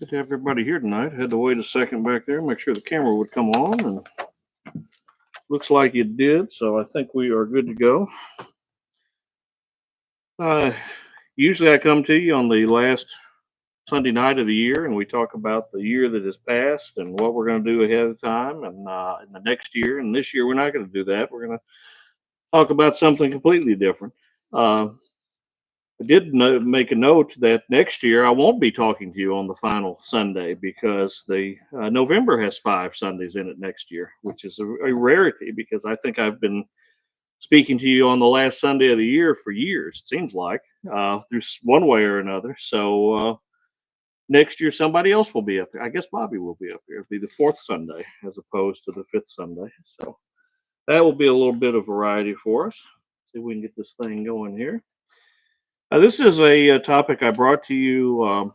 Good to have everybody here tonight. Had to wait a second back there, make sure the camera would come on, and looks like it did. So I think we are good to go. Uh, Usually I come to you on the last Sunday night of the year, and we talk about the year that has passed and what we're going to do ahead of time, and in the next year. And this year we're not going to do that. We're going to talk about something completely different. Uh, I did make a note that next year I won't be talking to you on the final Sunday because the November has 5 Sundays in it next year, which is a rarity because I think I've been speaking to you on the last Sunday of the year for years. It seems like through one way or another. So next year somebody else will be up here. I guess Bobby will be up here. It'll be the fourth Sunday as opposed to the fifth Sunday. So that will be a little bit of variety for us. See if we can get this thing going here. This is a topic I brought to you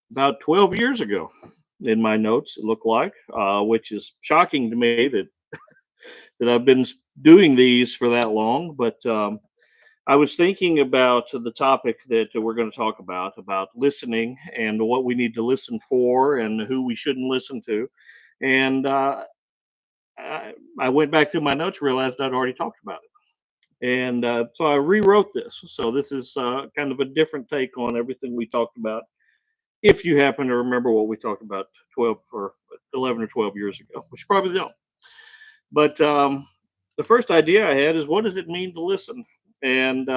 about 12 years ago in my notes, it looked like, which is shocking to me that that I've been doing these for that long. But I was thinking about the topic that we're going to talk about listening and what we need to listen for and who we shouldn't listen to. And I went back through my notes, realized I'd already talked about it. And so I rewrote this. So this is kind of a different take on everything we talked about. If you happen to remember what we talked about 12 or 11 or 12 years ago, which you probably don't. But the first idea I had is, what does it mean to listen? And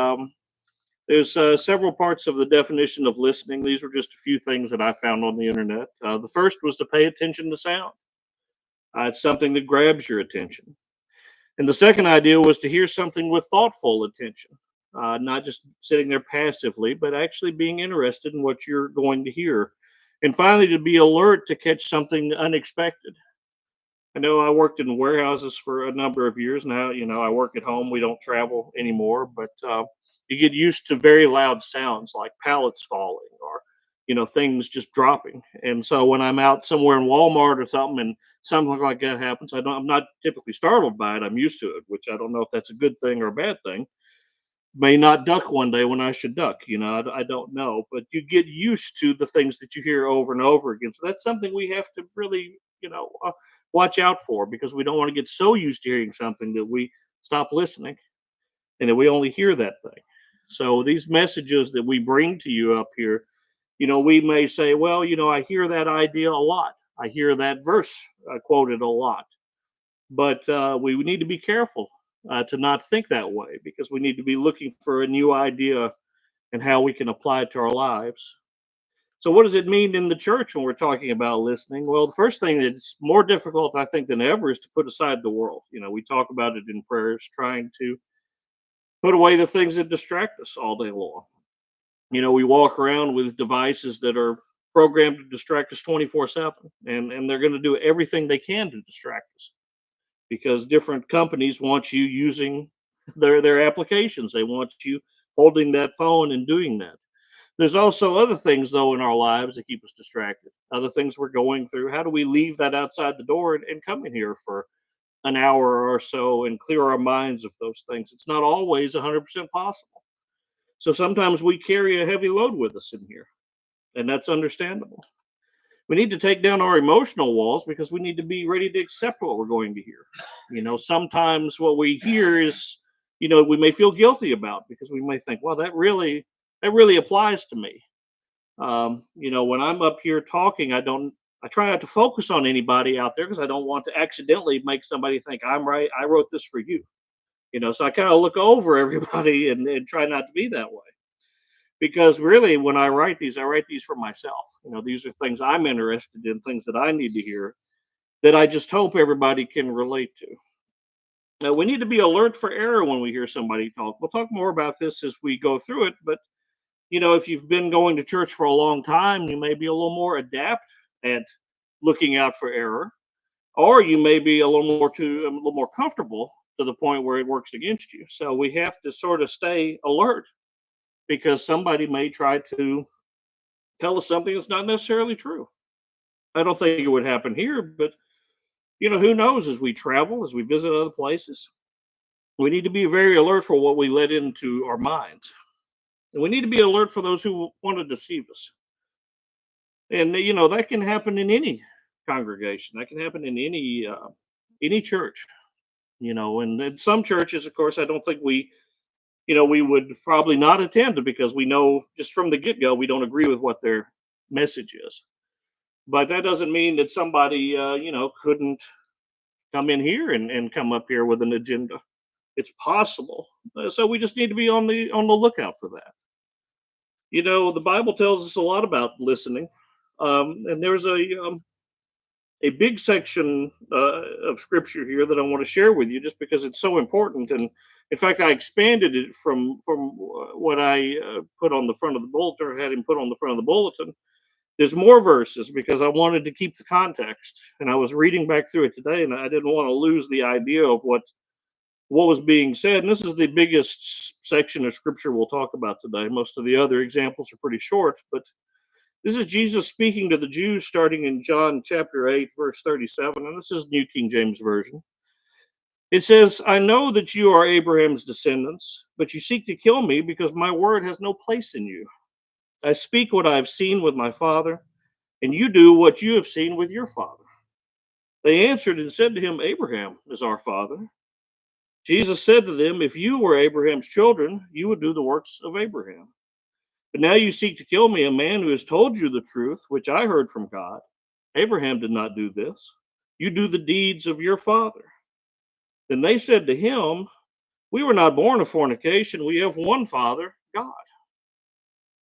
there's several parts of the definition of listening. These were just a few things that I found on the internet. The first was to pay attention to sound. It's something that grabs your attention. And the second idea was to hear something with thoughtful attention, not just sitting there passively, but actually being interested in what you're going to hear. And finally, to be alert to catch something unexpected. I know I worked in warehouses for a number of years now. I work at home. We don't travel anymore, but you get used to very loud sounds like pallets falling or things just dropping. And so when I'm out somewhere in Walmart or something and something like that happens, I'm not typically startled by it. I'm used to it, which I don't know if that's a good thing or a bad thing. May not duck one day when I should duck. I don't know, but you get used to the things that you hear over and over again. So that's something we have to really watch out for, because we don't want to get so used to hearing something that we stop listening and that we only hear that thing. So these messages that we bring to you up here, we may say, well, I hear that idea a lot. I hear that verse quoted a lot. But we need to be careful to not think that way, because we need to be looking for a new idea and how we can apply it to our lives. So what does it mean in the church when we're talking about listening? Well, the first thing that's more difficult, I think, than ever is to put aside the world. We talk about it in prayers, trying to put away the things that distract us all day long. We walk around with devices that are programmed to distract us 24/7, and they're going to do everything they can to distract us, because different companies want you using their applications. They want you holding that phone and doing that. There's also other things, though, in our lives that keep us distracted, other things we're going through. How do we leave that outside the door and come in here for an hour or so and clear our minds of those things? It's not always 100% possible. So sometimes we carry a heavy load with us in here, and that's understandable. We need to take down our emotional walls, because we need to be ready to accept what we're going to hear. Sometimes what we hear is, we may feel guilty about, because we may think, well, that really applies to me. When I'm up here talking, I try not to focus on anybody out there, because I don't want to accidentally make somebody think I'm right. I wrote this for you. So I kind of look over everybody and try not to be that way. Because really, when I write these for myself. These are things I'm interested in, things that I need to hear, that I just hope everybody can relate to. Now, we need to be alert for error when we hear somebody talk. We'll talk more about this as we go through it, but if you've been going to church for a long time, you may be a little more adept at looking out for error, or you may be a little more comfortable to the point where it works against you. So we have to sort of stay alert, because somebody may try to tell us something that's not necessarily true. I don't think it would happen here, but who knows? As we travel, as we visit other places, we need to be very alert for what we let into our minds. And we need to be alert for those who want to deceive us. And that can happen in any congregation. That can happen in any church. And in some churches, of course, I don't think we would probably not attend it because we know just from the get go we don't agree with what their message is. But that doesn't mean that somebody couldn't come in here and come up here with an agenda. It's possible. So we just need to be on the lookout for that. The Bible tells us a lot about listening, and there's a big section of scripture here that I want to share with you, just because it's so important. And in fact, I expanded it from what I put on the front of the bulletin, or had him put on the front of the bulletin. There's more verses because I wanted to keep the context, and I was reading back through it today, and I didn't want to lose the idea of what was being said. And this is the biggest section of scripture we'll talk about today. Most of the other examples are pretty short, but this is Jesus speaking to the Jews starting in John chapter 8, verse 37, and this is New King James Version. It says, I know that you are Abraham's descendants, but you seek to kill me because my word has no place in you. I speak what I have seen with my father, and you do what you have seen with your father. They answered and said to him, Abraham is our father. Jesus said to them, if you were Abraham's children, you would do the works of Abraham. But now you seek to kill me, a man who has told you the truth, which I heard from God. Abraham did not do this. You do the deeds of your father. Then they said to him, we were not born of fornication. We have one Father, God.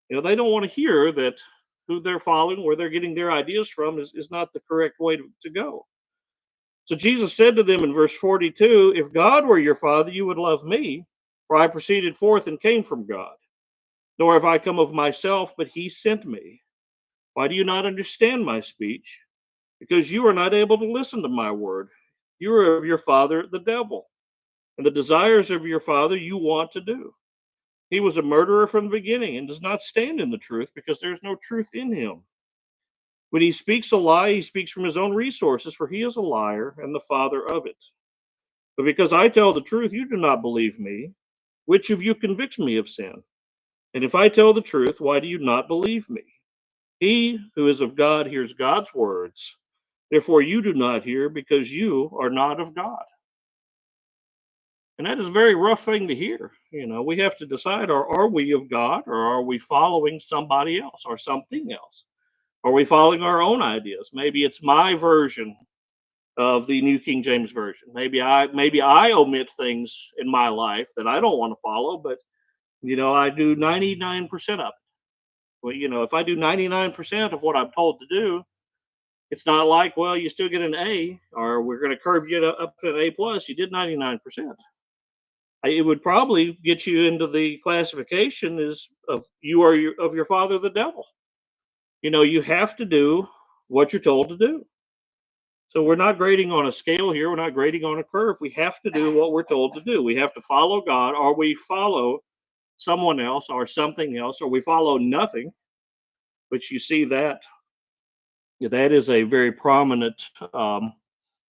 They don't want to hear that who they're following, where they're getting their ideas from, is not the correct way to go. So Jesus said to them in verse 42, if God were your father, you would love me, for I proceeded forth and came from God. Nor have I come of myself, but he sent me. Why do you not understand my speech? Because you are not able to listen to my word. You are of your father, the devil, and the desires of your father you want to do. He was a murderer from the beginning and does not stand in the truth because there is no truth in him. When he speaks a lie, he speaks from his own resources, for he is a liar and the father of it. But because I tell the truth, you do not believe me. Which of you convicts me of sin? And if I tell the truth, why do you not believe me? He who is of God hears God's words. Therefore you do not hear, because you are not of God. And that is a very rough thing to hear. We have to decide, are we of God, or are we following somebody else or something else? Are we following our own ideas? Maybe it's my version of the New King James Version. Maybe I omit things in my life that I don't want to follow, but I do 99% of it. Well, if I do 99% of what I'm told to do, it's not like, well, you still get an A, or we're going to curve you up to an A plus. You did 99%. It would probably get you into the classification is of you are of your father, the devil. You have to do what you're told to do. So we're not grading on a scale here. We're not grading on a curve. We have to do what we're told to do. We have to follow God, or we follow someone else or something else, or we follow nothing. But you see that is a very prominent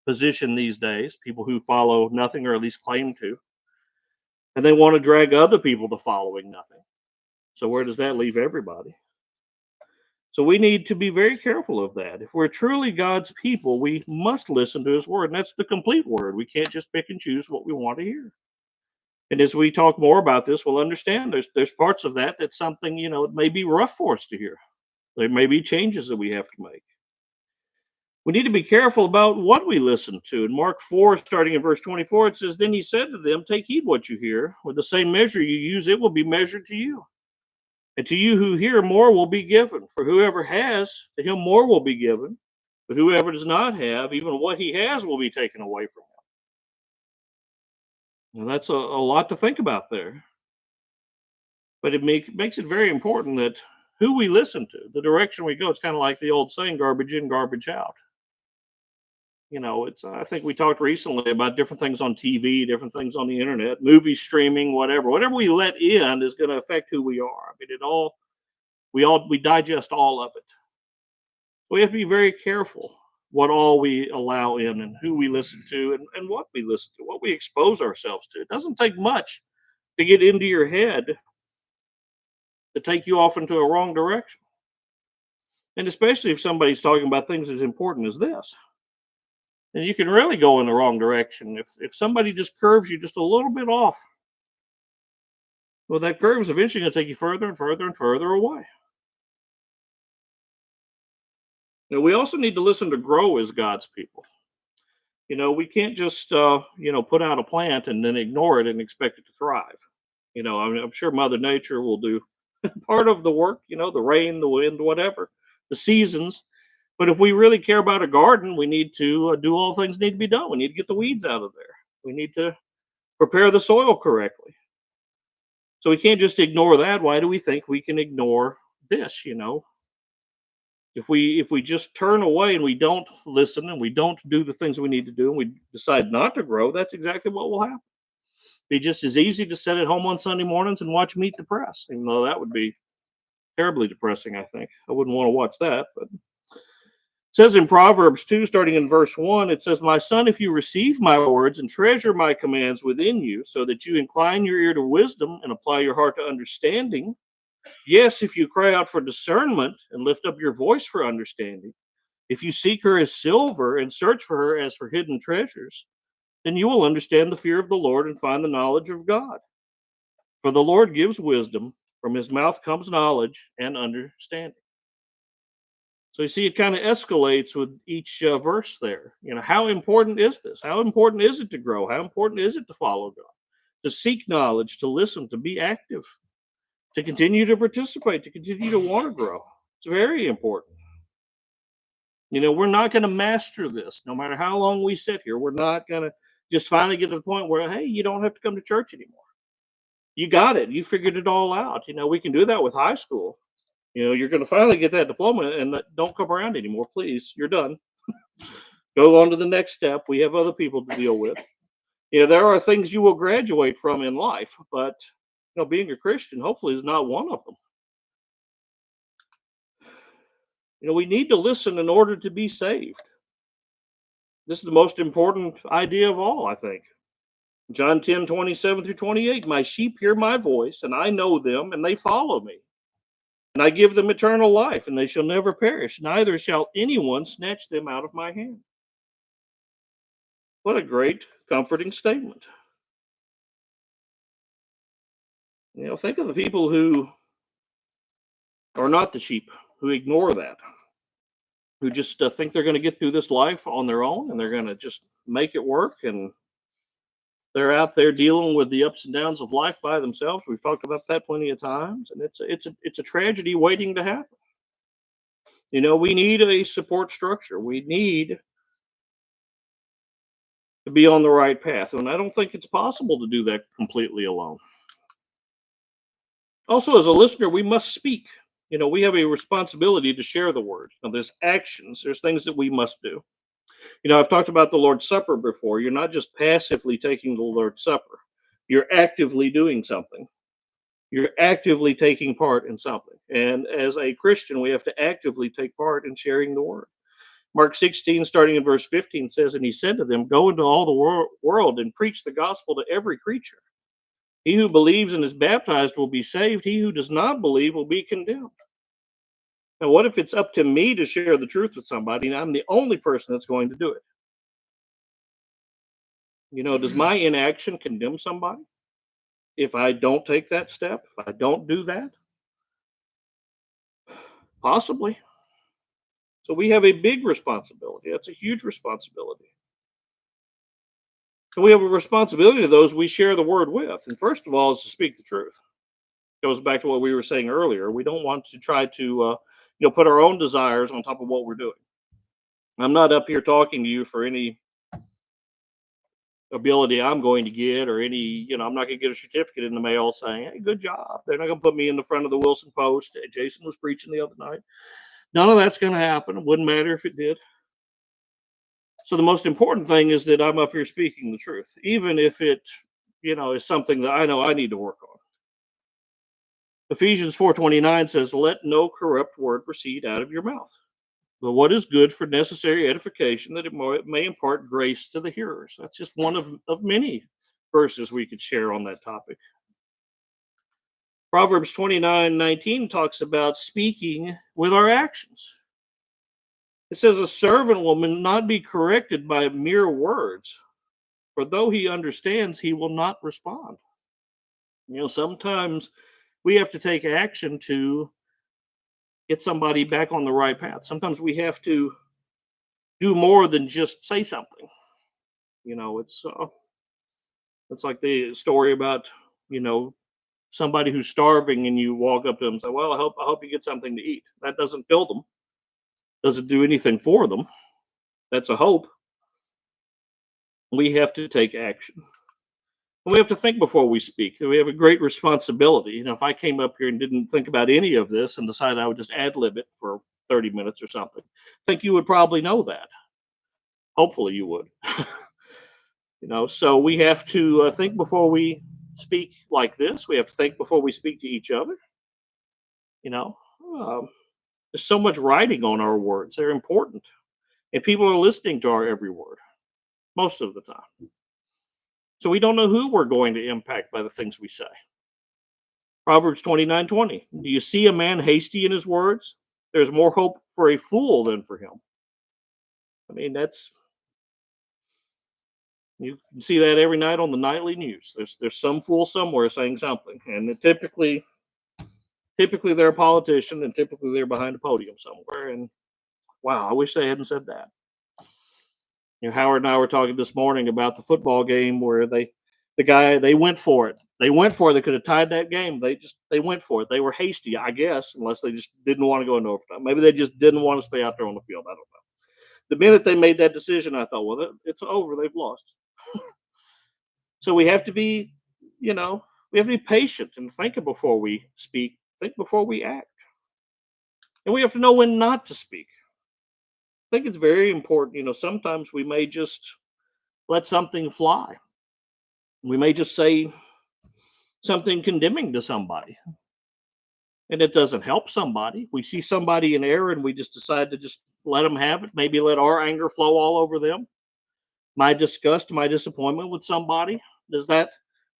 position these days. People who follow nothing, or at least claim to, and they want to drag other people to following nothing. So where does that leave everybody? So we need to be very careful of that. If we're truly God's people, we must listen to his word, and that's the complete word. We can't just pick and choose what we want to hear. And as we talk more about this, we'll understand there's parts of that's something, it may be rough for us to hear. There may be changes that we have to make. We need to be careful about what we listen to. In Mark 4, starting in verse 24, it says, then he said to them, take heed what you hear. With the same measure you use, it will be measured to you. And to you who hear, more will be given. For whoever has, to him more will be given. But whoever does not have, even what he has will be taken away from him. And that's a lot to think about there. But it makes it very important that who we listen to, the direction we go. It's kind of like the old saying, garbage in, garbage out. I think we talked recently about different things on TV, different things on the internet, movie streaming, whatever we let in is going to affect who we are. I mean, we digest all of it. We have to be very careful what all we allow in, and who we listen to, and what we listen to, what we expose ourselves to. It doesn't take much to get into your head to take you off into a wrong direction. And especially if somebody's talking about things as important as this, then you can really go in the wrong direction. If somebody just curves you just a little bit off, well, that curve is eventually going to take you further and further and further away. Now, we also need to listen to grow as God's people. We can't just, put out a plant and then ignore it and expect it to thrive. I'm sure Mother Nature will do part of the work, the rain, the wind, whatever, the seasons. But if we really care about a garden, we need to do all things need to be done. We need to get the weeds out of there. We need to prepare the soil correctly. So we can't just ignore that. Why do we think we can ignore this? If we just turn away and we don't listen and we don't do the things we need to do and we decide not to grow, that's exactly what will happen. Be just as easy to sit at home on Sunday mornings and watch Meet the Press, even though that would be terribly depressing. I think I wouldn't want to watch that. But it says in Proverbs 2, starting in verse 1, it says, "My son, if you receive my words and treasure my commands within you, so that you incline your ear to wisdom and apply your heart to understanding, yes, if you cry out for discernment and lift up your voice for understanding, if you seek her as silver and search for her as for hidden treasures, then you will understand the fear of the Lord and find the knowledge of God. For the Lord gives wisdom, from his mouth comes knowledge and understanding." So you see, it kind of escalates with each verse there. How important is this? How important is it to grow? How important is it to follow God? To seek knowledge, to listen, to be active, to continue to participate, to continue to want to grow. It's very important. We're not going to master this no matter how long we sit here. We're not going to just finally get to the point where, hey, you don't have to come to church anymore. You got it. You figured it all out. We can do that with high school. You're going to finally get that diploma and don't come around anymore, please. You're done. Go on to the next step. We have other people to deal with. There are things you will graduate from in life, but being a Christian hopefully is not one of them. We need to listen in order to be saved. This is the most important idea of all, I think. John 10:27-28, "My sheep hear my voice, and I know them, and they follow me. And I give them eternal life, and they shall never perish, neither shall anyone snatch them out of my hand." What a great, comforting statement. Think of the people who are not the sheep, who ignore that, who just think they're going to get through this life on their own, and they're going to just make it work, and they're out there dealing with the ups and downs of life by themselves. We've talked about that plenty of times, and it's a tragedy waiting to happen. We need a support structure. We need to be on the right path, and I don't think it's possible to do that completely alone. Also, as a listener, we must speak. We have a responsibility to share the word. Now, there's actions, there's things that we must do. I've talked about the Lord's Supper before. You're not just passively taking the Lord's Supper, you're actively doing something. You're actively taking part in something. And as a Christian, we have to actively take part in sharing the word. Mark 16, starting in verse 15, says, "And he said to them, Go into all the world and preach the gospel to every creature. He who believes and is baptized will be saved. He who does not believe will be condemned." Now, what if it's up to me to share the truth with somebody and I'm the only person that's going to do it? Does my inaction condemn somebody if I don't take that step, if I don't do that? Possibly. So we have a big responsibility. That's a huge responsibility. And we have a responsibility to those we share the word with. And first of all, is to speak the truth. It goes back to what we were saying earlier. We don't want to try to put our own desires on top of what we're doing. I'm not up here talking to you for any ability I'm going to get, or any, I'm not going to get a certificate in the mail saying, "Hey, good job." They're not going to put me in the front of the Wilson Post. Jason was preaching the other night. None of that's going to happen. It wouldn't matter if it did. So the most important thing is that I'm up here speaking the truth, even if it, is something that I know I need to work on. Ephesians 4:29 says, "Let no corrupt word proceed out of your mouth, but what is good for necessary edification, that it may impart grace to the hearers." That's just one of many verses we could share on that topic. Proverbs 29:19 talks about speaking with our actions. It says, a servant will not be corrected by mere words, for though he understands, he will not respond. Sometimes we have to take action to get somebody back on the right path. Sometimes we have to do more than just say something. It's like the story about you know somebody who's starving, and you walk up to them and say, "Well, I hope you get something to eat." That doesn't fill them. Doesn't do anything for them. That's a hope. We have to take action. And we have to think before we speak. We have a great responsibility. If I came up here and didn't think about any of this and decided I would just ad lib it for 30 minutes or something, I think you would probably know that. Hopefully, you would. So we have to think before we speak like this. We have to think before we speak to each other. You know, um, there's so much writing on our words. They're important, and people are listening to our every word most of the time. So we don't know who we're going to impact by the things we say. Proverbs 29:20. Do you see a man hasty in his words? There's more hope for a fool than for him. I mean, you can see that every night on the nightly news. There's some fool somewhere saying something, and typically they're a politician, and typically they're behind a podium somewhere. And wow, I wish they hadn't said that. Howard and I were talking this morning about the football game where they went for it. They went for it. They could have tied that game. They went for it. They were hasty, I guess, unless they just didn't want to go into overtime. Maybe they just didn't want to stay out there on the field. I don't know. The minute they made that decision, I thought, well, it's over. They've lost. So we have to be, we have to be patient and think before we speak, think before we act. And we have to know when not to speak. I think it's very important. Sometimes we may just let something fly. We may just say something condemning to somebody, and it doesn't help somebody. If we see somebody in error and we just decide to just let them have it, maybe let our anger flow all over them, my disgust, my disappointment with somebody, does that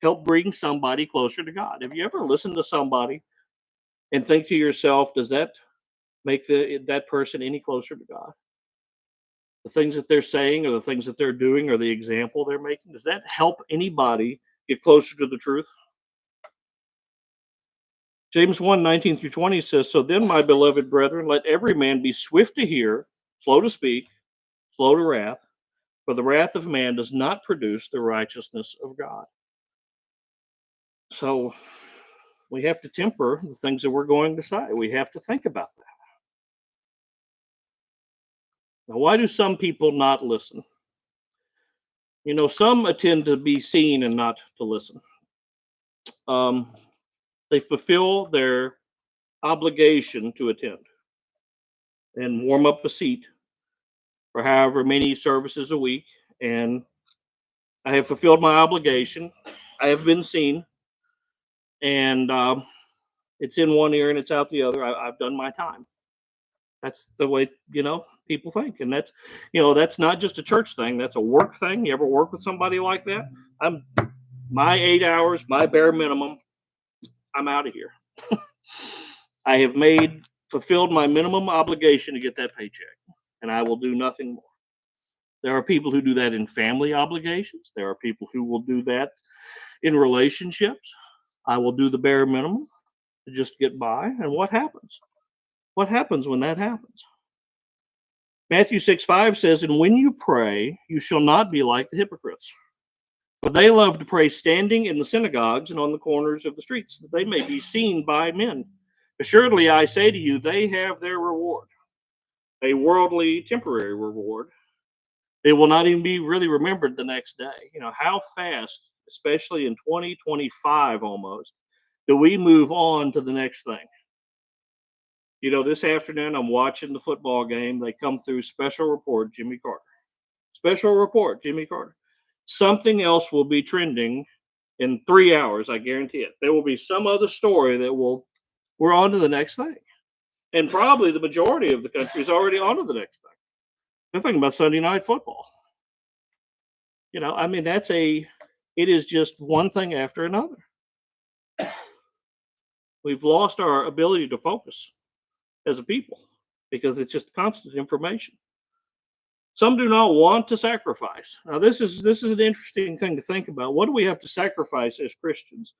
help bring somebody closer to God? Have you ever listened to somebody and think to yourself, does that make that person any closer to God? The things that they're saying, or the things that they're doing, or the example they're making, does that help anybody get closer to the truth? James 1:19-20 says, so then, my beloved brethren, let every man be swift to hear, slow to speak, slow to wrath, for the wrath of man does not produce the righteousness of God. So we have to temper the things that we're going to say. We have to think about that. Now, why do some people not listen? Some tend to be seen and not to listen. They fulfill their obligation to attend and warm up a seat for however many services a week. And I have fulfilled my obligation. I have been seen, and it's in one ear and it's out the other. I've done my time. That's the way, people think. And that's not just a church thing. That's a work thing. You ever work with somebody like that? I'm my 8 hours, my bare minimum. I'm out of here. I have fulfilled my minimum obligation to get that paycheck, and I will do nothing more. There are people who do that in family obligations. There are people who will do that in relationships. I will do the bare minimum to just get by. And what happens? What happens when that happens? Matthew 6:5 says, and when you pray, you shall not be like the hypocrites, for they love to pray standing in the synagogues and on the corners of the streets, that they may be seen by men. Assuredly, I say to you, they have their reward, a worldly, temporary reward. They will not even be really remembered the next day. How fast, especially in 2025 almost, do we move on to the next thing? This afternoon I'm watching the football game. They come through special report, Jimmy Carter. Special report, Jimmy Carter. Something else will be trending in 3 hours, I guarantee it. There will be some other story that we're on to the next thing. And probably the majority of the country is already on to the next thing. They're thinking about Sunday night football. It is just one thing after another. We've lost our ability to focus as a people. because it's just constant information. Some do not want to sacrifice. Now, this is an interesting thing to think about. What do we have to sacrifice as Christians?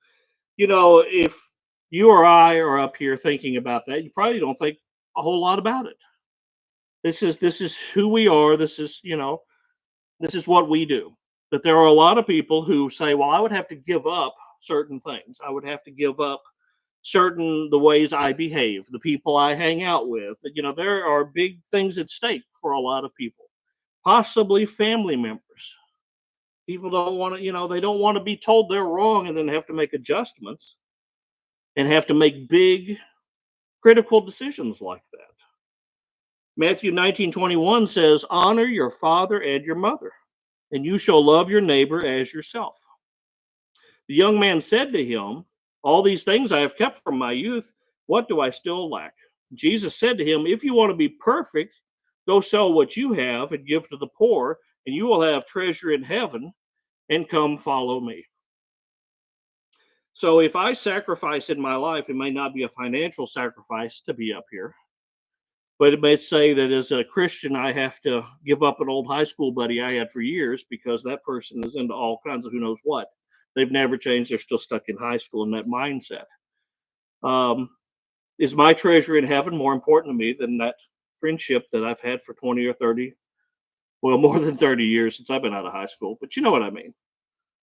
If you or I are up here thinking about that, you probably don't think a whole lot about it. This is who we are. This is what we do. But there are a lot of people who say, well, I would have to give up certain things. I would have to give up the ways I behave, the people I hang out with. There are big things at stake for a lot of people, possibly family members. People don't want to, they don't want to be told they're wrong and then have to make adjustments and have to make big critical decisions like that. Matthew 19:21 says, honor your father and your mother, and you shall love your neighbor as yourself. The young man said to him, all these things I have kept from my youth. What do I still lack? Jesus said to him, if you want to be perfect, go sell what you have and give to the poor, and you will have treasure in heaven, and come follow me. So if I sacrifice in my life, it may not be a financial sacrifice to be up here, but it may say that as a Christian, I have to give up an old high school buddy I had for years because that person is into all kinds of who knows what. They've never changed. They're still stuck in high school in that mindset. Is my treasure in heaven more important to me than that friendship that I've had for 20 or 30, well, more than 30 years since I've been out of high school? But you know what I mean.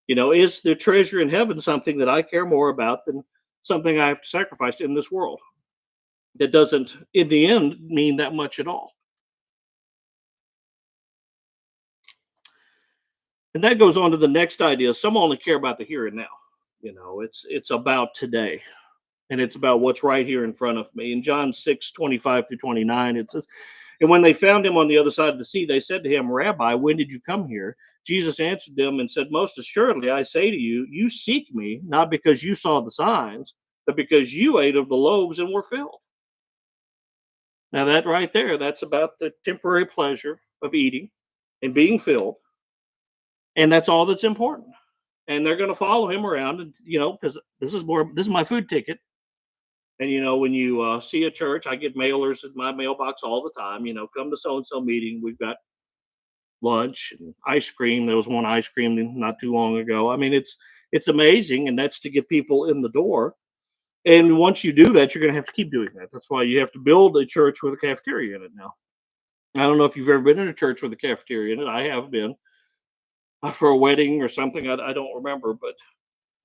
Is the treasure in heaven something that I care more about than something I have to sacrifice in this world that doesn't, in the end, mean that much at all? And that goes on to the next idea. Some only care about the here and now. It's about today. And it's about what's right here in front of me. In John 6:25-29, it says, and when they found him on the other side of the sea, they said to him, Rabbi, when did you come here? Jesus answered them and said, most assuredly, I say to you, you seek me, not because you saw the signs, but because you ate of the loaves and were filled. Now that right there, that's about the temporary pleasure of eating and being filled. And that's all that's important. And they're going to follow him around, and because this is my food ticket. And when you see a church, I get mailers in my mailbox all the time. Come to so and so meeting. We've got lunch and ice cream. There was one ice cream not too long ago. I mean, it's amazing, and that's to get people in the door. And once you do that, you're going to have to keep doing that. That's why you have to build a church with a cafeteria in it now. I don't know if you've ever been in a church with a cafeteria in it. I have been for a wedding or something. I don't remember, but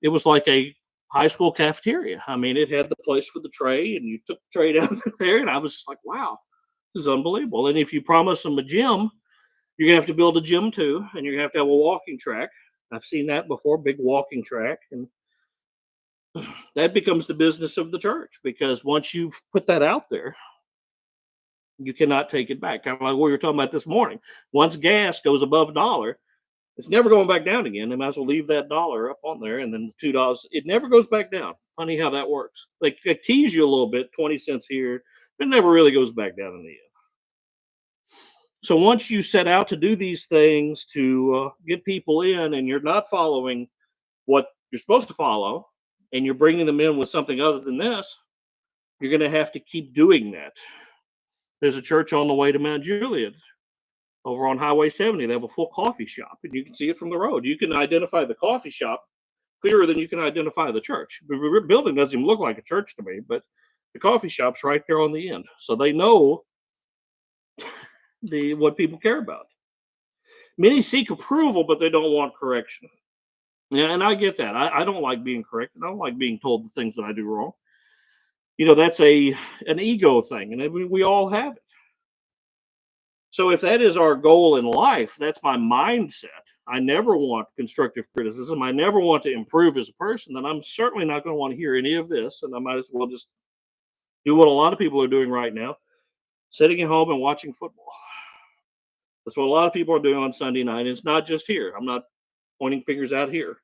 it was like a high school cafeteria. I mean, it had the place for the tray, and you took the tray down there, and I was just like, wow, this is unbelievable. And if you promise them a gym, you're gonna have to build a gym too, and you're gonna have to have a walking track. I've seen that before, big walking track, and that becomes the business of the church, because once you've put that out there, you cannot take it back. Kind of like what we were talking about this morning. Once gas goes above a dollar, it's never going back down again. They might as well leave that dollar up on there, and then the $2, it never goes back down. Funny how that works. They tease you a little bit, 20 cents here, but it never really goes back down in the end. So once you set out to do these things to get people in, and you're not following what you're supposed to follow, and you're bringing them in with something other than this, you're going to have to keep doing that. There's a church on the way to Mount Juliet over on Highway 70. They have a full coffee shop, and you can see it from the road. You can identify the coffee shop clearer than you can identify the church. The building doesn't even look like a church to me, but the coffee shop's right there on the end. So they know what people care about. Many seek approval, but they don't want correction. Yeah, and I get that. I don't like being corrected. I don't like being told the things that I do wrong. That's an ego thing, and we all have it. So if that is our goal in life, that's my mindset. I never want constructive criticism. I never want to improve as a person. Then I'm certainly not going to want to hear any of this, and I might as well just do what a lot of people are doing right now, sitting at home and watching football. That's what a lot of people are doing on Sunday night. It's not just here. I'm not pointing fingers out here,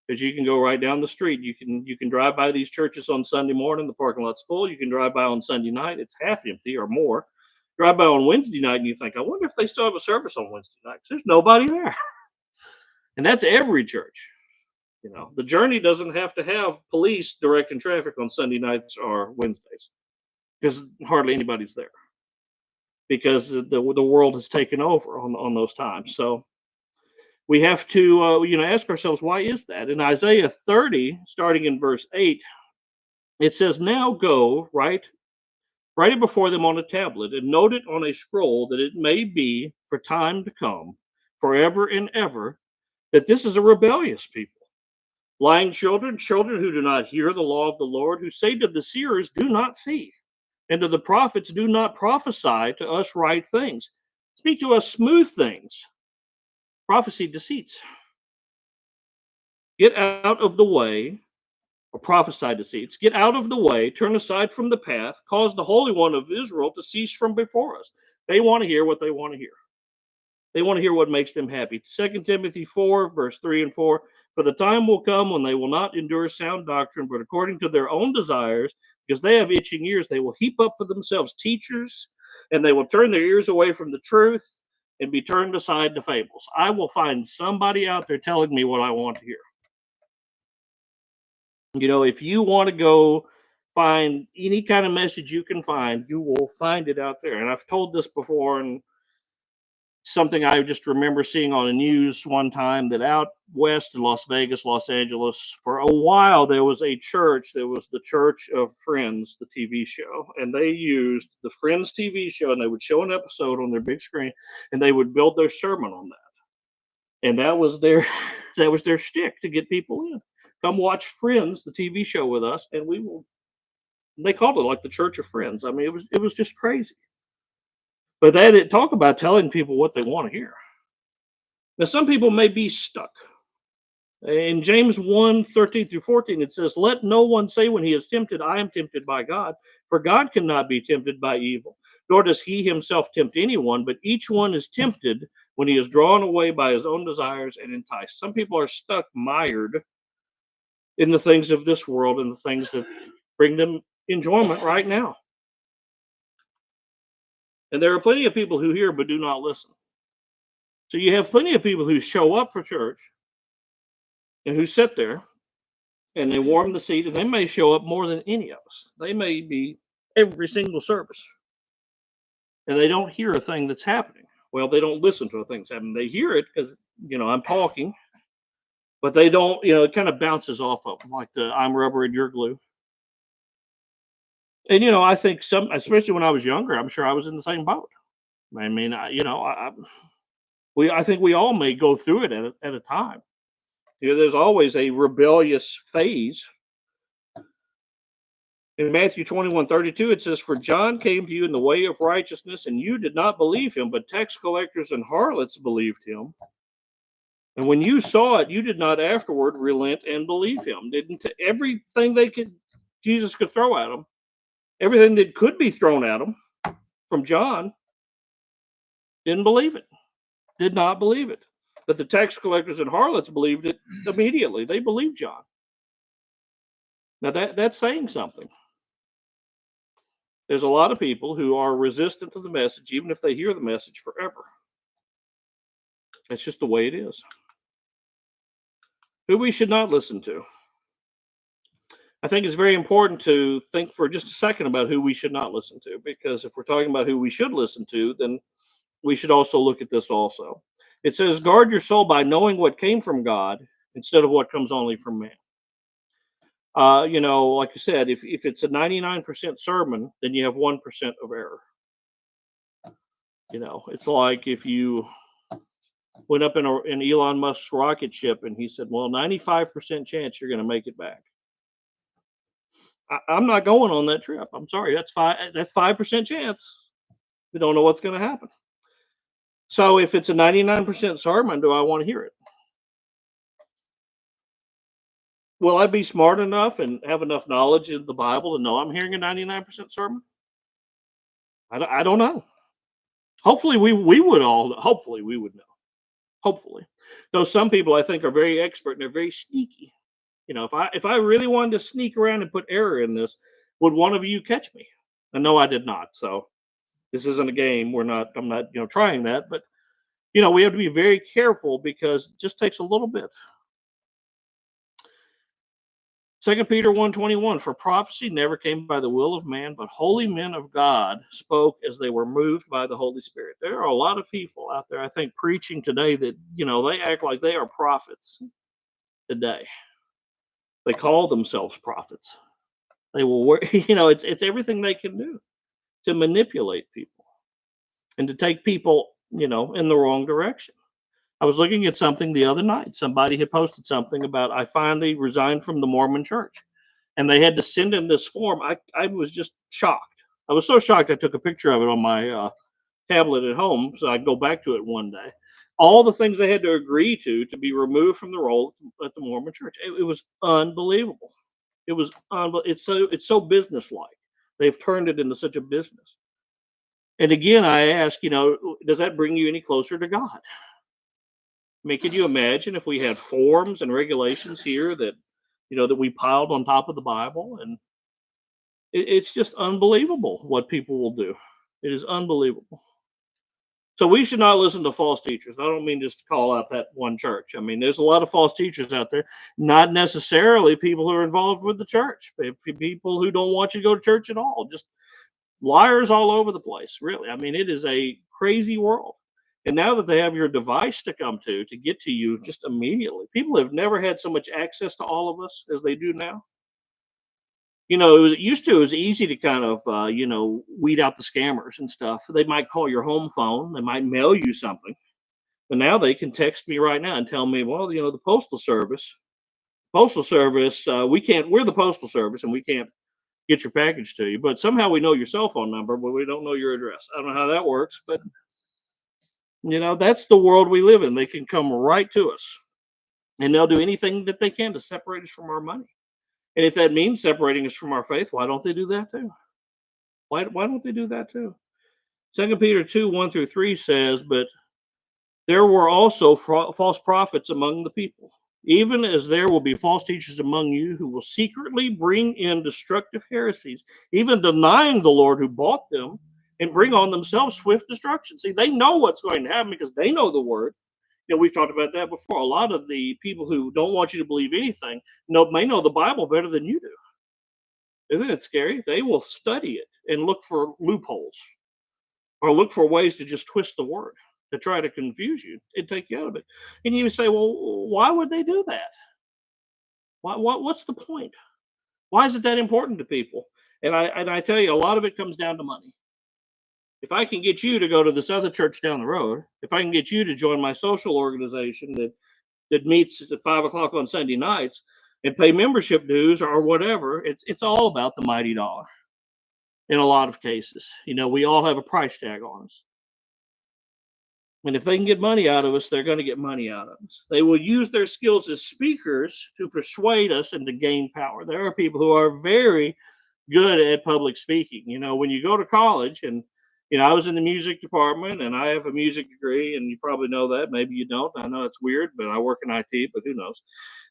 because you can go right down the street. You can drive by these churches on Sunday morning. The parking lot's full. You can drive by on Sunday night. It's half empty or more. Drive by on Wednesday night, and you think, I wonder if they still have a service on Wednesday night. There's nobody there. And that's every church. The Journey doesn't have to have police directing traffic on Sunday nights or Wednesdays, because hardly anybody's there. because the world has taken over on those times. So we have to ask ourselves, why is that? In Isaiah 30, starting in verse 8, it says, "Now go, write it before them on a tablet, and note it on a scroll, that it may be for time to come, forever and ever, that this is a rebellious people, lying children, children who do not hear the law of the Lord, who say to the seers, do not see, and to the prophets, do not prophesy to us right things. Speak to us smooth things, prophecy deceits. Get out of the way," or prophesy deceits. "Get out of the way, turn aside from the path, cause the Holy One of Israel to cease from before us." They want to hear what they want to hear. They want to hear what makes them happy. 2 Timothy 4, verse 3 and 4. "For the time will come when they will not endure sound doctrine, but according to their own desires, because they have itching ears, they will heap up for themselves teachers, and they will turn their ears away from the truth and be turned aside to fables." I will find somebody out there telling me what I want to hear. If you want to go find any kind of message you can find, you will find it out there. And I've told this before, and something I just remember seeing on the news one time, that out west in Las Vegas, Los Angeles, for a while there was a church. There was the Church of Friends, the TV show, and they used the Friends TV show, and they would show an episode on their big screen, and they would build their sermon on that. And that was their that was their shtick to get people in. Come watch Friends, the TV show, with us, and we will. They called it like the Church of Friends. I mean, it was just crazy. But talk about telling people what they want to hear. Now, some people may be stuck. In James 1, 13 through 14, it says, "Let no one say when he is tempted, I am tempted by God. For God cannot be tempted by evil, nor does he himself tempt anyone, but each one is tempted when he is drawn away by his own desires and enticed." Some people are stuck, mired in the things of this world and the things that bring them enjoyment right now. And there are plenty of people who hear but do not listen. So you have plenty of people who show up for church and who sit there and they warm the seat, and they may show up more than any of us. They may be every single service, and they don't hear a thing that's happening. Well, they don't listen to a thing that's happening. They hear it because, I'm talking, but they don't, it kind of bounces off of them like the "I'm rubber and you're glue." And, I think especially when I was younger, I'm sure I was in the same boat. I mean, I think we all may go through it at a time. There's always a rebellious phase. In Matthew 21:32, it says, "For John came to you in the way of righteousness, and you did not believe him, but tax collectors and harlots believed him. And when you saw it, you did not afterward relent and believe him." Didn't everything Jesus could throw at him, everything that could be thrown at him from John, didn't believe it, did not believe it. But the tax collectors and harlots believed it immediately. They believed John. Now that's saying something. There's a lot of people who are resistant to the message, even if they hear the message forever. That's just the way it is. Who we should not listen to. I think it's very important to think for just a second about who we should not listen to, because if we're talking about who we should listen to, then we should also look at this also. It says, "Guard your soul by knowing what came from God instead of what comes only from man." Like you said, if it's a 99% sermon, then you have 1% of error. It's like if you went up in Elon Musk's rocket ship and he said, "Well, 95% chance you're going to make it back." I'm not going on that trip. I'm sorry. That's 5% chance. We don't know what's going to happen. So if it's a 99% sermon, do I want to hear it? Will I be smart enough and have enough knowledge in the Bible to know I'm hearing a 99% sermon? I don't know. Hopefully we would all. Hopefully we would know. Hopefully, though some people I think are very expert and they're very sneaky. If I really wanted to sneak around and put error in this, would one of you catch me? And no, I did not. So this isn't a game. I'm not trying that, but we have to be very careful because it just takes a little bit. 2 Peter 1:21, for prophecy never came by the will of man, but holy men of God spoke as they were moved by the Holy Spirit. There are a lot of people out there, I think, preaching today that, they act like they are prophets today. They call themselves prophets. They will work, it's everything they can do to manipulate people and to take people, in the wrong direction. I was looking at something the other night. Somebody had posted something about, I finally resigned from the Mormon church. And they had to send in this form. I was just shocked. I was so shocked I took a picture of it on my tablet at home so I'd go back to it one day. All the things they had to agree to be removed from the role at the Mormon church. It was unbelievable. It was it's so businesslike. They've turned it into such a business. And again, I ask, does that bring you any closer to God? I mean, can you imagine if we had forms and regulations here that, that we piled on top of the Bible? And it's just unbelievable what people will do. It is unbelievable. So we should not listen to false teachers. I don't mean just to call out that one church. I mean, there's a lot of false teachers out there, not necessarily people who are involved with the church, people who don't want you to go to church at all, just liars all over the place, really. I mean, it is a crazy world. And now that they have your device to come to get to you just immediately, people have never had so much access to all of us as they do now. It was easy to kind of, weed out the scammers and stuff. They might call your home phone, they might mail you something, but now they can text me right now and tell me, well, the postal service, we're the postal service and we can't get your package to you, but somehow we know your cell phone number, but we don't know your address. I don't know how that works, but that's the world we live in. They can come right to us and they'll do anything that they can to separate us from our money. And if that means separating us from our faith, why don't they do that too? Why don't they do that too? 2 Peter 2:1-3 says, but there were also false prophets among the people, even as there will be false teachers among you who will secretly bring in destructive heresies, even denying the Lord who bought them, and bring on themselves swift destruction. See, they know what's going to happen because they know the word. We've talked about that before. A lot of the people who don't want you to believe anything may know the Bible better than you do. Isn't it scary? They will study it and look for loopholes or look for ways to just twist the word to try to confuse you and take you out of it. And you say, well, why would they do that? What's the point? Why is it that important to people? And I tell you, a lot of it comes down to money. If I can get you to go to this other church down the road, if I can get you to join my social organization that meets at 5 o'clock on Sunday nights and pay membership dues or whatever, it's all about the mighty dollar. In a lot of cases, we all have a price tag on us. And if they can get money out of us, they're going to get money out of us. They will use their skills as speakers to persuade us and to gain power. There are people who are very good at public speaking. When you go to college and I was in the music department and I have a music degree, and you probably know that. Maybe you don't. I know it's weird, but I work in IT, but who knows?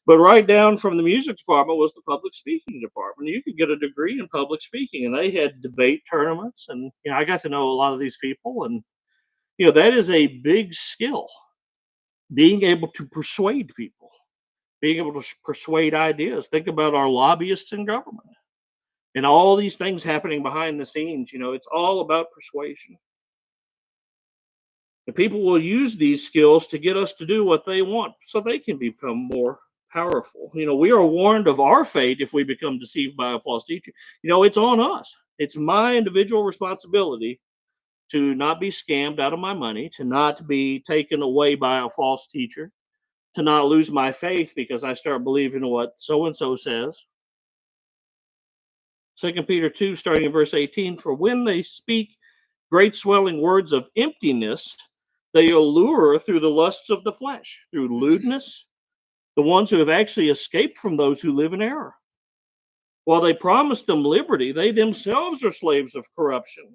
But right down from the music department was the public speaking department. You could get a degree in public speaking, and they had debate tournaments. And, I got to know a lot of these people. And, that is a big skill, being able to persuade people, being able to persuade ideas. Think about our lobbyists in government. And all these things happening behind the scenes, it's all about persuasion. The people will use these skills to get us to do what they want so they can become more powerful. We are warned of our fate if we become deceived by a false teacher. It's on us. It's my individual responsibility to not be scammed out of my money, to not be taken away by a false teacher, to not lose my faith because I start believing what so-and-so says. 2 Peter 2, starting in verse 18, for when they speak great swelling words of emptiness, they allure through the lusts of the flesh, through lewdness, the ones who have actually escaped from those who live in error. While they promise them liberty, they themselves are slaves of corruption.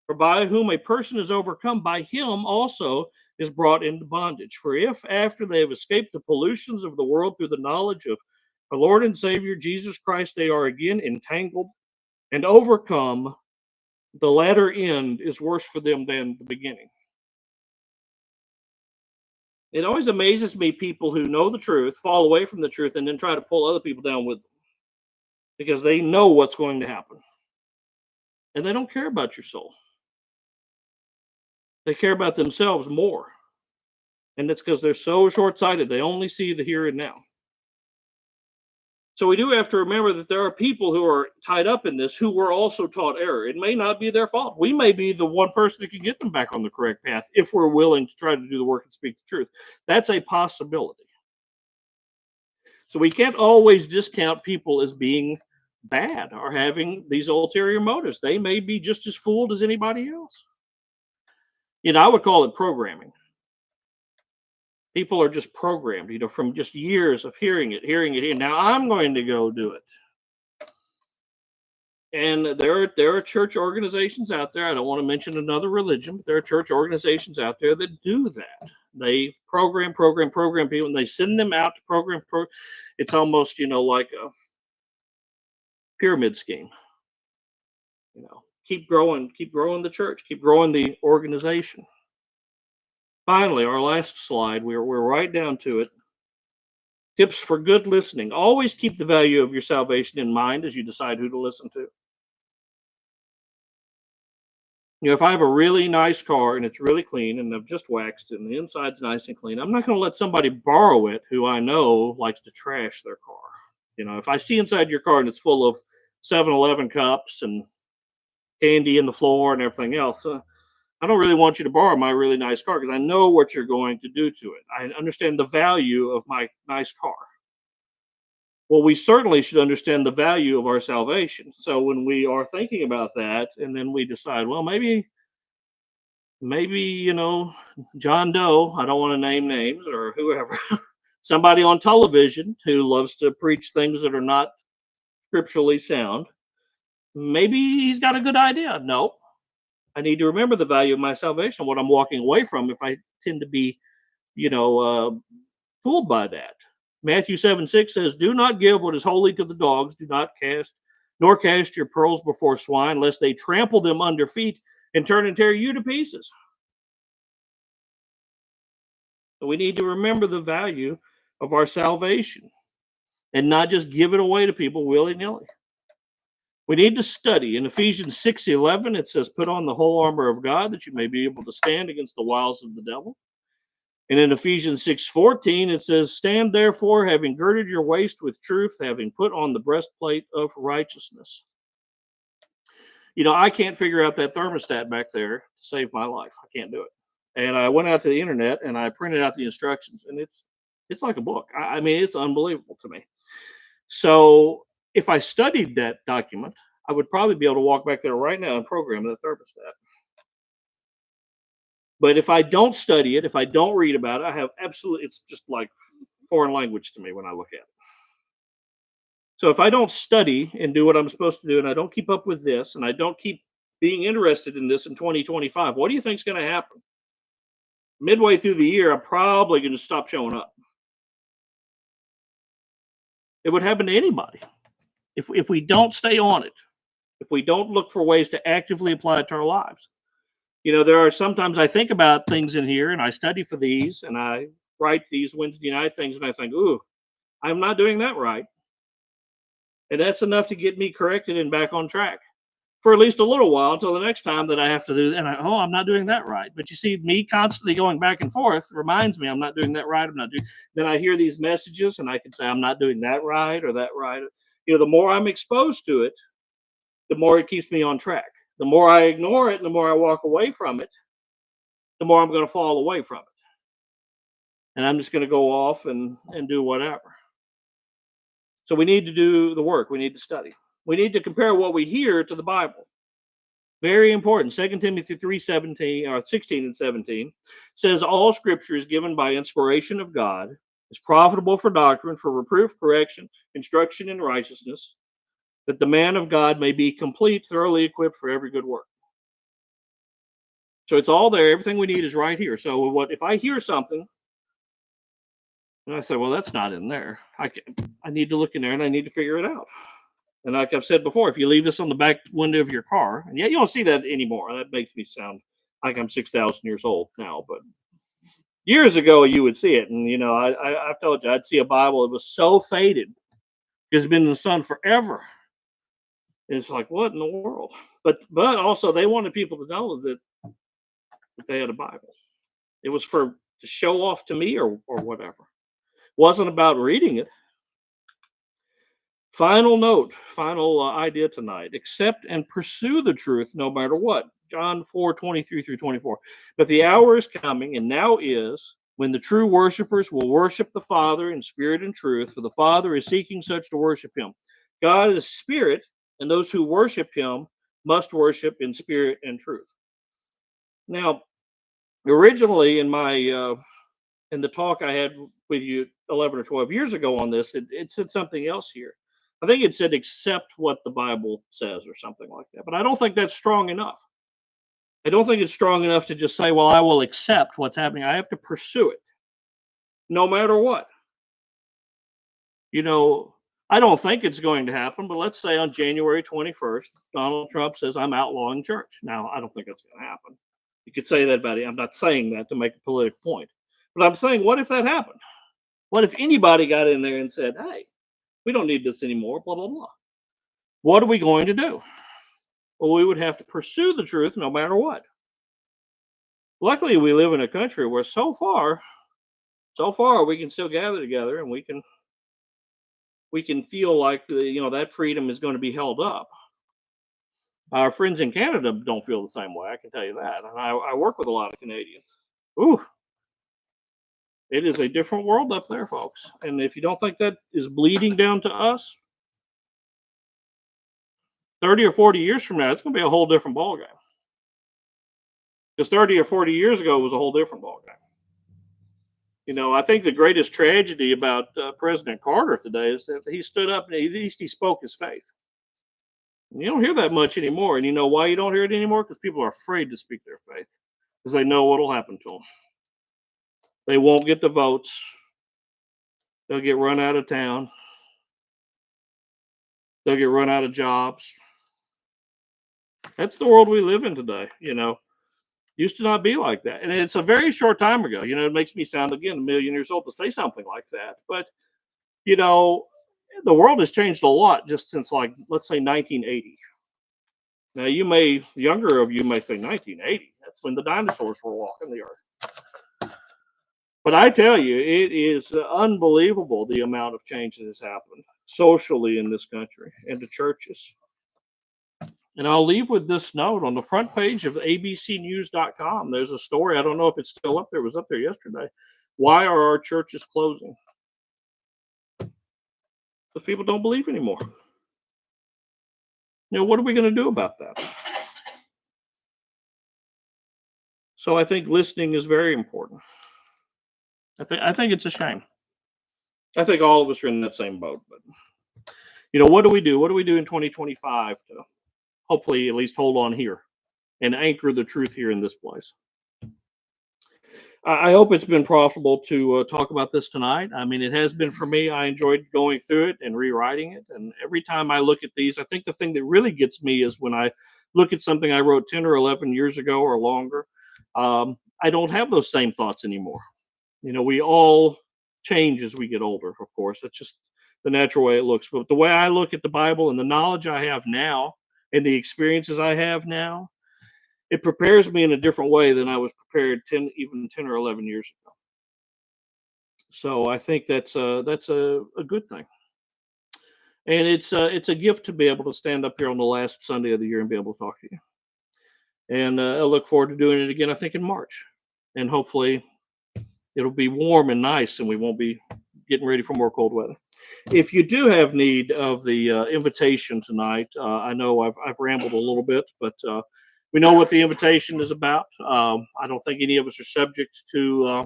For by whom a person is overcome, by him also is brought into bondage. For if after they have escaped the pollutions of the world through the knowledge of our Lord and Savior Jesus Christ, they are again entangled and overcome, the latter end is worse for them than the beginning. It always amazes me, people who know the truth, fall away from the truth, and then try to pull other people down with them. because they know what's going to happen. And they don't care about your soul. They care about themselves more. And it's because they're so short sighted. They only see the here and now. So we do have to remember that there are people who are tied up in this who were also taught error. It may not be their fault. We may be the one person that can get them back on the correct path if we're willing to try to do the work and speak the truth. That's a possibility. So we can't always discount people as being bad or having these ulterior motives. They may be just as fooled as anybody else. I would call it programming. People are just programmed, from just years of hearing it. Now I'm going to go do it. And there are church organizations out there. I don't want to mention another religion, but there are church organizations out there that do that. They program people, and they send them out to program. It's almost, like a pyramid scheme. Keep growing the church, keep growing the organization. Finally, our last slide, we're right down to it. Tips for good listening. Always keep the value of your salvation in mind as you decide who to listen to. If I have a really nice car and it's really clean and I've just waxed it and the inside's nice and clean, I'm not going to let somebody borrow it who I know likes to trash their car. If I see inside your car and it's full of 7-Eleven cups and candy in the floor and everything else, I don't really want you to borrow my really nice car because I know what you're going to do to it. I understand the value of my nice car. Well, we certainly should understand the value of our salvation. So when we are thinking about that, and then we decide, well, maybe, John Doe, I don't want to name names, or whoever, somebody on television who loves to preach things that are not scripturally sound, maybe he's got a good idea. No, I need to remember the value of my salvation, what I'm walking away from if I tend to be, fooled by that. Matthew 7:6 says, "Do not give what is holy to the dogs. Do not cast your pearls before swine, lest they trample them under feet and turn and tear you to pieces." So we need to remember the value of our salvation and not just give it away to people willy-nilly. We need to study. In Ephesians 6:11, it says, "Put on the whole armor of God that you may be able to stand against the wiles of the devil." And in Ephesians 6:14, it says, "Stand therefore, having girded your waist with truth, having put on the breastplate of righteousness." I can't figure out that thermostat back there to save my life. I can't do it. And I went out to the internet and I printed out the instructions, and it's like a book. I mean, it's unbelievable to me. So if I studied that document, I would probably be able to walk back there right now and program the thermostat. But if I don't study it, if I don't read about it, it's just like foreign language to me when I look at it. So if I don't study and do what I'm supposed to do, and I don't keep up with this, and I don't keep being interested in this in 2025, what do you think is going to happen? Midway through the year, I'm probably going to stop showing up. It would happen to anybody. If we don't stay on it, if we don't look for ways to actively apply it to our lives. There are sometimes I think about things in here and I study for these and I write these Wednesday night things and I think, ooh, I'm not doing that right. And that's enough to get me corrected and back on track for at least a little while until the next time that I have to do that. And I'm not doing that right. But you see, me constantly going back and forth reminds me I'm not doing that right. Then I hear these messages and I can say I'm not doing that right or that right. The more I'm exposed to it, the more it keeps me on track. The more I ignore it, the more I walk away from it, the more I'm going to fall away from it. And I'm just going to go off and do whatever. So we need to do the work. We need to study. We need to compare what we hear to the Bible. Very important. 2 Timothy 3:17 or 16 and 17 says, "All scripture is given by inspiration of God, is profitable for doctrine, for reproof, correction, instruction in righteousness, that the man of God may be complete, thoroughly equipped for every good work." So it's all there. Everything we need is right here. So what if I hear something and I say, well, that's not in there. I need to look in there and I need to figure it out. And like I've said before, if you leave this on the back window of your car, and you don't see that anymore. That makes me sound like I'm 6,000 years old now. But years ago, you would see it. And, I've told you, I'd see a Bible that was so faded. It's been in the sun forever. And it's like, what in the world? But also they wanted people to know that they had a Bible. It was for to show off to me or whatever. Wasn't about reading it. Final note, final idea tonight. Accept and pursue the truth no matter what. John 4:23-24. But the hour is coming, and now is, when the true worshipers will worship the Father in spirit and truth, for the Father is seeking such to worship him. God is spirit, and those who worship him must worship in spirit and truth. Now, originally in my in the talk I had with you 11 or 12 years ago on this, it said something else here. I think it said accept what the Bible says or something like that. But I don't think that's strong enough. I don't think it's strong enough to just say, well, I will accept what's happening. I have to pursue it no matter what. You know, I don't think it's going to happen, but let's say on January 21st, Donald Trump says, I'm outlawing church. Now, I don't think that's going to happen. You could say that about it. I'm not saying that to make a political point. But I'm saying, what if that happened? What if anybody got in there and said, hey, we don't need this anymore, blah, blah, blah. What are we going to do? Well, we would have to pursue the truth no matter what. Luckily, we live in a country where so far we can still gather together and we can feel like that freedom is going to be held up. Our friends in Canada don't feel the same way. I can tell you that. And I work with a lot of Canadians. Ooh, it is a different world up there, folks. And if you don't think that is bleeding down to us, 30 or 40 years from now, it's going to be a whole different ballgame. Because 30 or 40 years ago was a whole different ballgame. I think the greatest tragedy about President Carter today is that he stood up and at least he spoke his faith. And you don't hear that much anymore. And you know why you don't hear it anymore? Because people are afraid to speak their faith. Because they know what will happen to them. They won't get the votes. They'll get run out of town. They'll get run out of jobs. That's the world we live in today, Used to not be like that. And it's a very short time ago. It makes me sound, again, a million years old to say something like that. But, the world has changed a lot just since, let's say 1980. Now, younger of you may say 1980. That's when the dinosaurs were walking the earth. But I tell you, it is unbelievable the amount of change that has happened socially in this country and to churches. And I'll leave with this note on the front page of abcnews.com. There's a story. I don't know if it's still up there. It was up there yesterday. Why are our churches closing? Because people don't believe anymore. What are we going to do about that? So I think listening is very important. I think it's a shame. I think all of us are in that same boat. But what do we do? What do we do in 2025 to hopefully at least hold on here and anchor the truth here in this place? I hope it's been profitable to talk about this tonight. I mean, it has been for me. I enjoyed going through it and rewriting it. And every time I look at these, I think the thing that really gets me is when I look at something I wrote 10 or 11 years ago or longer, I don't have those same thoughts anymore. We all change as we get older, of course. That's just the natural way it looks. But the way I look at the Bible and the knowledge I have now and the experiences I have now, it prepares me in a different way than I was prepared 10 or 11 years ago. So I think that's a good thing. And it's a gift to be able to stand up here on the last Sunday of the year and be able to talk to you. And I look forward to doing it again, I think in March. And hopefully it'll be warm and nice and we won't be getting ready for more cold weather. If you do have need of the invitation tonight, I know I've rambled a little bit, but we know what the invitation is about. I don't think any of us are subject to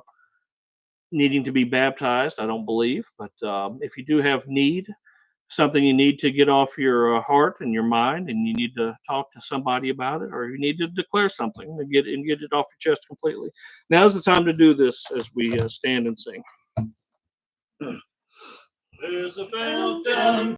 needing to be baptized. I don't believe, but if you do have need, something you need to get off your heart and your mind, and you need to talk to somebody about it, or you need to declare something and get it off your chest completely, now's the time to do this as we stand and sing. There's a fountain